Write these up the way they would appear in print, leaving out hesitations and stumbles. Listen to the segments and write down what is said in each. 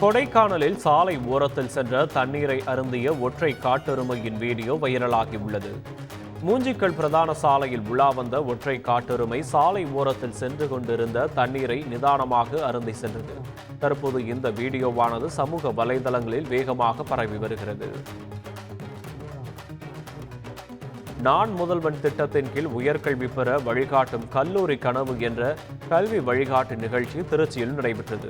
கொடைக்கானலில் சாலை ஓரத்தில் சென்ற தண்ணீரை அருந்திய ஒற்றை காட்டெருமையின் வீடியோ வைரலாகியுள்ளது. மூஞ்சிக்கல் பிரதான சாலையில் உலா வந்த ஒற்றை காட்டெருமை சாலை ஓரத்தில் சென்று கொண்டிருந்த தண்ணீரை நிதானமாக அருந்தி சென்றது. தற்போது இந்த வீடியோவானது சமூக வலைதளங்களில் வேகமாக பரவி வருகிறது. நான் முதல்வன் திட்டத்தின் கீழ் உயர்கல்வி பெற வழிகாட்டும் கல்லூரி கனவு என்ற கல்வி வழிகாட்டு நிகழ்ச்சி திருச்சியில் நடைபெற்றது.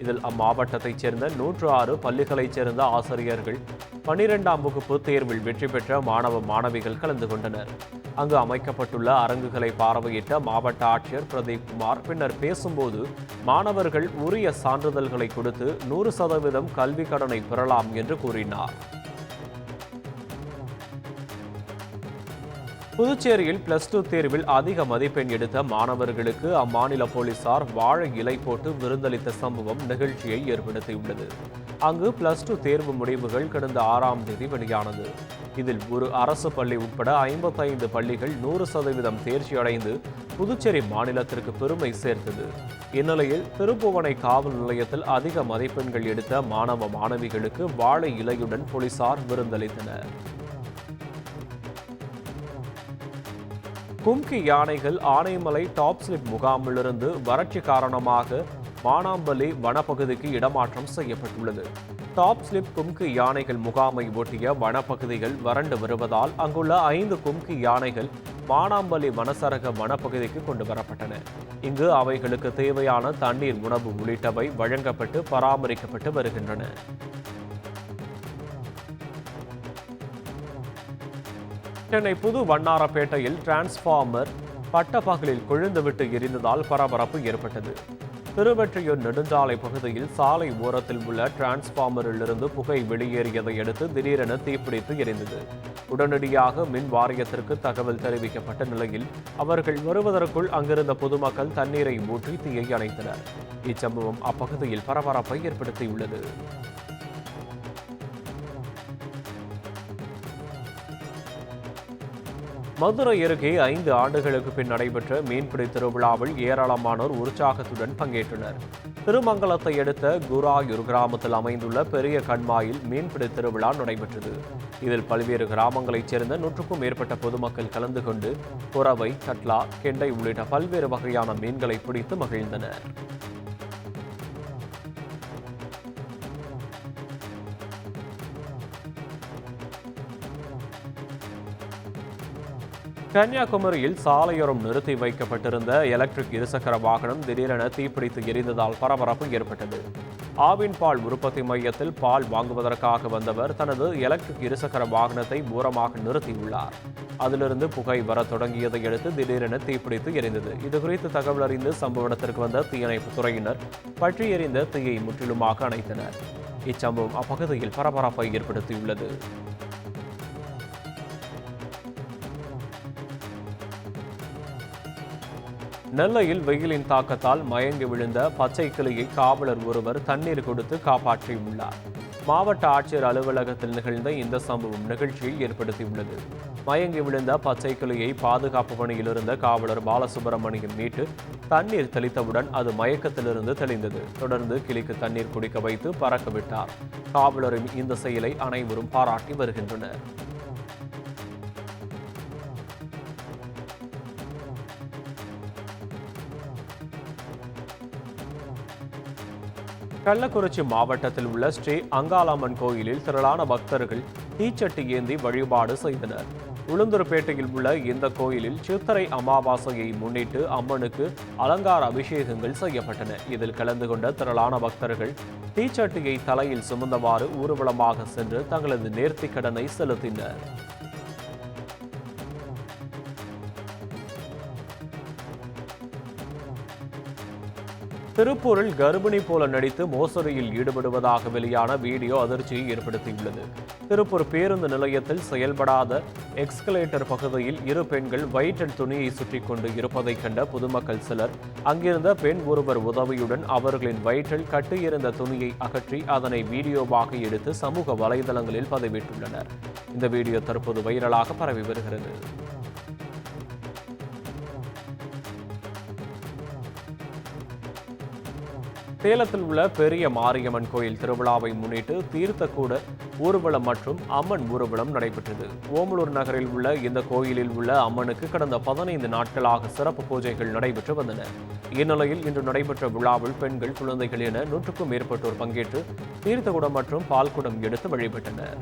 இதில் அம்மாவட்டத்தைச் சேர்ந்த 106 பள்ளிகளைச் சேர்ந்த ஆசிரியர்கள் 12ஆம் வகுப்பு தேர்வில் வெற்றி பெற்ற மாணவ மாணவிகள் கலந்து கொண்டனர். அங்கு அமைக்கப்பட்டுள்ள அரங்குகளை பார்வையிட்ட மாவட்ட ஆட்சியர் பிரதீப் குமார் பின்னர் பேசும்போது, மாணவர்கள் உரிய சான்றிதழ்களை கொடுத்து 100% கல்வி கடனை பெறலாம் என்று கூறினார். புதுச்சேரியில் +2 தேர்வில் அதிக மதிப்பெண் எடுத்த மாணவர்களுக்கு அம்மாநில போலீசார் வாழை இலை போட்டு விருந்தளித்த சம்பவம் நிகழ்ச்சியை ஏற்படுத்தியுள்ளது. அங்கு +2 தேர்வு முடிவுகள் கடந்த 6ஆம் தேதி வெளியானது. இதில் ஒரு அரசு பள்ளி உட்பட 55 பள்ளிகள் 100% தேர்ச்சி அடைந்து புதுச்சேரி மாநிலத்திற்கு பெருமை சேர்த்தது. இந்நிலையில் திருப்புவனை காவல் நிலையத்தில் அதிக மதிப்பெண்கள் எடுத்த மாணவ மாணவிகளுக்கு வாழை இலையுடன் போலீசார் விருந்தளித்தனர். கும்கி யானைகள் ஆனைமலை டாப் ஸ்லிப் முகாமிலிருந்து வறட்சி காரணமாக மானாம்பள்ளி வனப்பகுதிக்கு இடமாற்றம் செய்யப்பட்டுள்ளது. டாப் ஸ்லிப் கும்கி யானைகள் முகாமை ஒட்டிய வனப்பகுதிகள் வறண்டு வருவதால் அங்குள்ள 5 கும்கி யானைகள் மானாம்பள்ளி வனசரக வனப்பகுதிக்கு கொண்டு வரப்பட்டன. இங்கு அவைகளுக்கு தேவையான தண்ணீர், உணவு உள்ளிட்டவை வழங்கப்பட்டு பராமரிக்கப்பட்டு வருகின்றன. சென்னை புது வண்ணாரப்பேட்டையில் டிரான்ஸ்பார்மர் பட்டப்பகலில் கொழுந்துவிட்டு எரிந்ததால் பரபரப்பு ஏற்பட்டது. திருவெற்றியூர் நெடுஞ்சாலை பகுதியில் சாலை ஓரத்தில் உள்ள டிரான்ஸ்பார்மரிலிருந்து புகை வெளியேறியதை அடுத்து திடீரென தீப்பிடித்து எரிந்தது. உடனடியாக மின் வாரியத்திற்கு தகவல் தெரிவிக்கப்பட்ட நிலையில் அவர்கள் வருவதற்குள் அங்கிருந்த பொதுமக்கள் தண்ணீரை ஊற்றி தீயை அணைத்தனர். இச்சம்பவம் அப்பகுதியில் பரபரப்பை ஏற்படுத்தியுள்ளது. மதுரை அருகே 5 ஆண்டுகளுக்கு பின் நடைபெற்ற மீன்பிடி திருவிழாவில் ஏராளமானோர் உற்சாகத்துடன் பங்கேற்றனர். திருமங்கலத்தை அடுத்த குராயூர் கிராமத்தில் அமைந்துள்ள பெரிய கண்மாயில் மீன்பிடி திருவிழா நடைபெற்றது. இதில் பல்வேறு கிராமங்களைச் சேர்ந்த 100க்கும் மேற்பட்ட பொதுமக்கள் கலந்து கொண்டு புறவை, கட்லா, கெண்டை உள்ளிட்ட பல்வேறு வகையான மீன்களை பிடித்து மகிழ்ந்தனர். கன்னியாகுமரியில் சாலையோரம் நிறுத்தி வைக்கப்பட்டிருந்த எலக்ட்ரிக் இருசக்கர வாகனம் திடீரென தீப்பிடித்து எரிந்ததால் பரபரப்பு ஏற்பட்டது. ஆவின் பால் உற்பத்தி மையத்தில் பால் வாங்குவதற்காக வந்தவர் தனது எலக்ட்ரிக் இருசக்கர வாகனத்தை ஓரமாக நிறுத்தியுள்ளார். அதிலிருந்து புகை வர தொடங்கியதை அடுத்து திடீரென தீப்பிடித்து எரிந்தது. இதுகுறித்து தகவல் அறிந்து சம்பவ இடத்திற்கு வந்த தீயணைப்பு துறையினர் பற்றி எரிந்த தீயை முற்றிலுமாக அணைத்தனர். இச்சம்பவம் அப்பகுதியில் பரபரப்பை ஏற்படுத்தியுள்ளது. நெல்லையில் வெயிலின் தாக்கத்தால் மயங்கி விழுந்த பச்சை கிளியை காவலர் ஒருவர் தண்ணீர் கொடுத்து காப்பாற்றியுள்ளார். மாவட்ட ஆட்சியர் அலுவலகத்தில் நிகழ்ந்த இந்த சம்பவம் நிகழ்ச்சியை ஏற்படுத்தியுள்ளது. மயங்கி விழுந்த பச்சை கிளியை பாதுகாப்பு பணியில் இருந்த காவலர் பாலசுப்பிரமணியம் மீட்டு தண்ணீர் தெளித்தவுடன் அது மயக்கத்திலிருந்து தெளிந்தது. தொடர்ந்து கிளிக்கு தண்ணீர் குடிக்க வைத்து பறக்க விட்டார். காவலரின் இந்த செயலை அனைவரும் பாராட்டி வருகின்றனர். கள்ளக்குறிச்சி மாவட்டத்தில் உள்ள ஸ்ரீ அங்காளம்மன் கோயிலில் திரளான பக்தர்கள் தீச்சட்டி ஏந்தி வழிபாடு செய்தனர். உளுந்தூர்பேட்டையில் உள்ள இந்த கோயிலில் சித்திரை அமாவாசையை முன்னிட்டு அம்மனுக்கு அலங்கார அபிஷேகங்கள் செய்யப்பட்டன. இதில் கலந்து கொண்ட திரளான பக்தர்கள் தீச்சட்டியை தலையில் சுமந்தவாறு ஊர்வலமாக சென்று தங்களது நேர்த்திக் கடனை செலுத்தினர். திருப்பூரில் கர்ப்பிணி போல நடித்து மோசடியில் ஈடுபடுவதாக வெளியான வீடியோ அதிர்ச்சியை ஏற்படுத்தியுள்ளது. திருப்பூர் பேருந்து நிலையத்தில் செயல்படாத எக்ஸ்கலேட்டர் பகுதியில் 2 பெண்கள் வயிற்றில் துணியை சுற்றி கொண்டு இருப்பதை கண்ட பொதுமக்கள் சிலர் அங்கிருந்த பெண் ஒருவர் உதவியுடன் அவர்களின் வயிற்றில் கட்டியிருந்த துணியை அகற்றி அதனை வீடியோவாக எடுத்து சமூக வலைதளங்களில் பதிவிட்டுள்ளனர். இந்த வீடியோ தற்போது வைரலாக பரவி வருகிறது. சேலத்தில் உள்ள பெரிய மாரியம்மன் கோயில் திருவிழாவை முன்னிட்டு தீர்த்தக்கூட ஊர்வலம் மற்றும் அம்மன் ஊர்வலம் நடைபெற்றது. ஓமலூர் நகரில் உள்ள இந்த கோயிலில் உள்ள அம்மனுக்கு கடந்த 15 நாட்களாக சிறப்பு பூஜைகள் நடைபெற்று வந்தன. இந்நிலையில் இன்று நடைபெற்ற விழாவில் பெண்கள், குழந்தைகள் என 100க்கும் மேற்பட்டோர் பங்கேற்று தீர்த்தகுடம் மற்றும் பால்குடம் எடுத்து வழிபட்டனர்.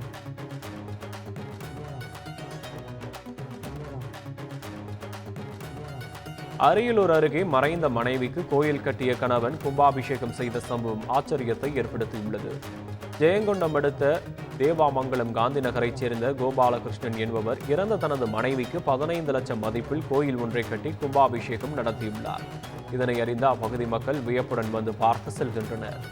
அரியலூர் அருகே மறைந்த மனைவிக்கு கோயில் கட்டிய கணவன் கும்பாபிஷேகம் செய்த சம்பவம் ஆச்சரியத்தை ஏற்படுத்தியுள்ளது. ஜெயங்கொண்டம் அடுத்த தேவாமங்கலம் காந்தி நகரைச் சேர்ந்த கோபாலகிருஷ்ணன் என்பவர் இறந்த தனது மனைவிக்கு 15 லட்சம் மதிப்பில் கோயில் ஒன்றை கட்டி கும்பாபிஷேகம் நடத்தியுள்ளார். இதனை அறிந்த அப்பகுதி மக்கள் வியப்புடன் வந்து பார்த்து செல்கின்றனர்.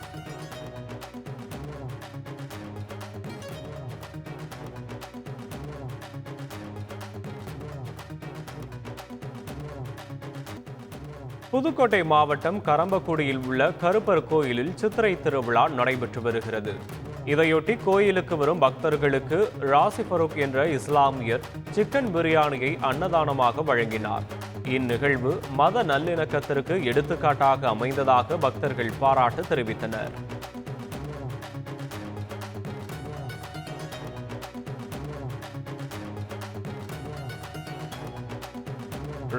புதுக்கோட்டை மாவட்டம் கரம்பக்குடியில் உள்ள கருப்பர் கோயிலில் சித்திரை திருவிழா நடைபெற்று வருகிறது. இதையொட்டி கோயிலுக்கு வரும் பக்தர்களுக்கு ராசி ஃபரூக் என்ற இஸ்லாமியர் சிக்கன் பிரியாணியை அன்னதானமாக வழங்கினார். இந்நிகழ்வு மத நல்லிணக்கத்திற்கு எடுத்துக்காட்டாக அமைந்ததாக பக்தர்கள் பாராட்டு தெரிவித்தனர்.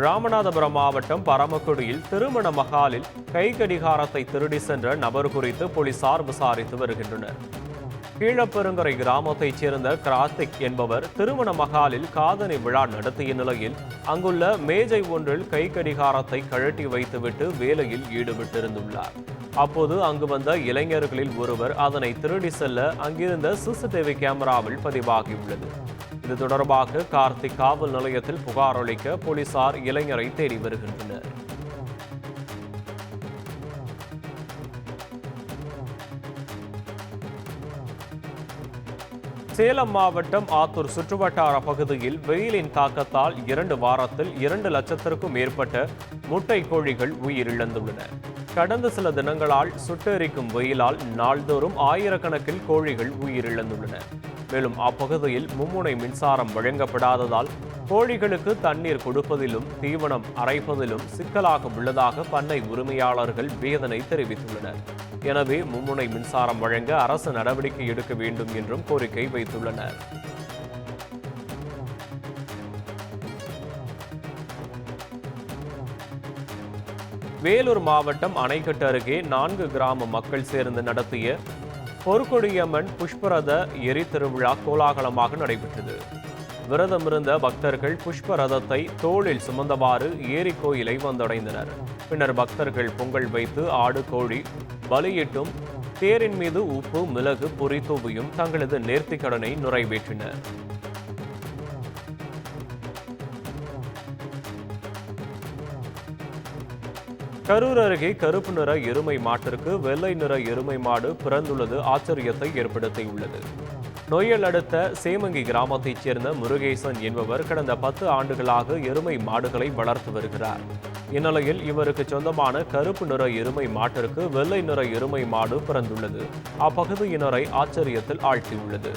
ராமநாதபுரம் மாவட்டம் பரமக்குடியில் திருமண மகாலில் கைக்கடிகாரத்தை திருடி சென்ற நபர் குறித்து போலீசார் விசாரித்து வருகின்றனர். கீழப்பெருங்கரை கிராமத்தைச் சேர்ந்த கார்த்திக் என்பவர் திருமண மகாலில் காதணி விழா நடத்திய நிலையில் அங்குள்ள மேஜை ஒன்றில் கைக்கடிகாரத்தை கழட்டி வைத்துவிட்டு வேலையில் ஈடுபட்டிருந்துள்ளார். அப்போது அங்கு வந்த இளைஞர்களில் ஒருவர் அதனை திருடி செல்ல அங்கிருந்த சிசிடிவி கேமராவில் பதிவாகியுள்ளது. இது தொடர்பாக கார்த்திக் காவல் நிலையத்தில் புகார் அளிக்க போலீசார் இளைஞரை தேடி வருகின்றனர். சேலம் மாவட்டம் ஆத்தூர் சுற்றுவட்டார பகுதியில் வெயிலின் தாக்கத்தால் 2 வாரத்தில் 2 லட்சத்திற்கும் மேற்பட்ட முட்டை கோழிகள் உயிரிழந்துள்ளன. கடந்த சில தினங்களால் சுட்டெரிக்கும் வெயிலால் நாள்தோறும் ஆயிரக்கணக்கில் கோழிகள் உயிரிழந்துள்ளன. மேலும் அப்பகுதியில் மும்முனை மின்சாரம் வழங்கப்படாததால் கோழிகளுக்கு தண்ணீர் கொடுப்பதிலும் தீவனம் அரைப்பதிலும் சிக்கலாக உள்ளதாக பண்ணை உரிமையாளர்கள் வேதனை தெரிவித்துள்ளனர். எனவே மும்முனை மின்சாரம் வழங்க அரசு நடவடிக்கை எடுக்க வேண்டும் என்றும் கோரிக்கை வைத்துள்ளனர். வேலூர் மாவட்டம் அணைக்கட்டு அருகே 4 கிராம மக்கள் சேர்ந்து நடத்திய பொற்கொடியம்மன் புஷ்பரத எரி திருவிழா கோலாகலமாக நடைபெற்றது. விரதமிருந்த பக்தர்கள் புஷ்பரதத்தை தோளில் சுமந்தவாறு ஏரி கோயிலை வந்தடைந்தனர். பின்னர் பக்தர்கள் பொங்கல் வைத்து ஆடு, கோழி பலியிட்டும் தேரின் மீது உப்பு, மிளகு பொறி தூவியும் தங்களது நேர்த்திக்கடனை நிறைவேற்றினர். கரூர் அருகே கருப்பு நிற எருமை மாட்டிற்கு வெள்ளை நிற எருமை மாடு பிறந்துள்ளது ஆச்சரியத்தை ஏற்படுத்தியுள்ளது. நொய்யல் அடுத்த சேமங்கி கிராமத்தைச் சேர்ந்த முருகேசன் என்பவர் கடந்த 10 ஆண்டுகளாக எருமை மாடுகளை வளர்த்து வருகிறார். இந்நிலையில் இவருக்கு சொந்தமான கருப்பு நிற எருமை மாட்டிற்கு வெள்ளை நிற எருமை மாடு பிறந்துள்ளது அப்பகுதியினரை ஆச்சரியத்தில் ஆழ்த்தியுள்ளது.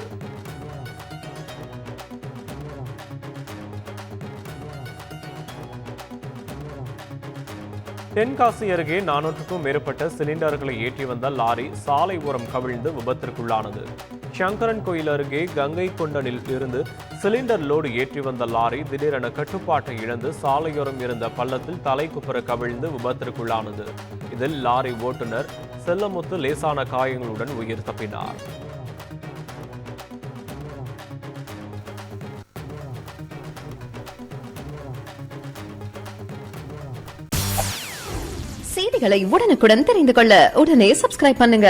தென்காசி அருகே 400க்கும் மேற்பட்ட சிலிண்டர்களை ஏற்றி வந்த லாரி சாலை ஓரம் கவிழ்ந்து விபத்திற்குள்ளானது. சங்கரன் கோயில் அருகே கங்கை கொண்டனில் இருந்து சிலிண்டர் லோடு ஏற்றி வந்த லாரி திடீரென கட்டுப்பாட்டை இழந்து சாலையோரம் இருந்த பள்ளத்தில் தலைக்குப்புற கவிழ்ந்து விபத்திற்குள்ளானது. இதில் லாரி ஓட்டுநர் செல்லமுத்து லேசான காயங்களுடன் உயிர் தப்பினார். செய்திகளை உடனுக்குடன் தெரிந்து கொள்ள உடனே சப்ஸ்கிரைப் பண்ணுங்க.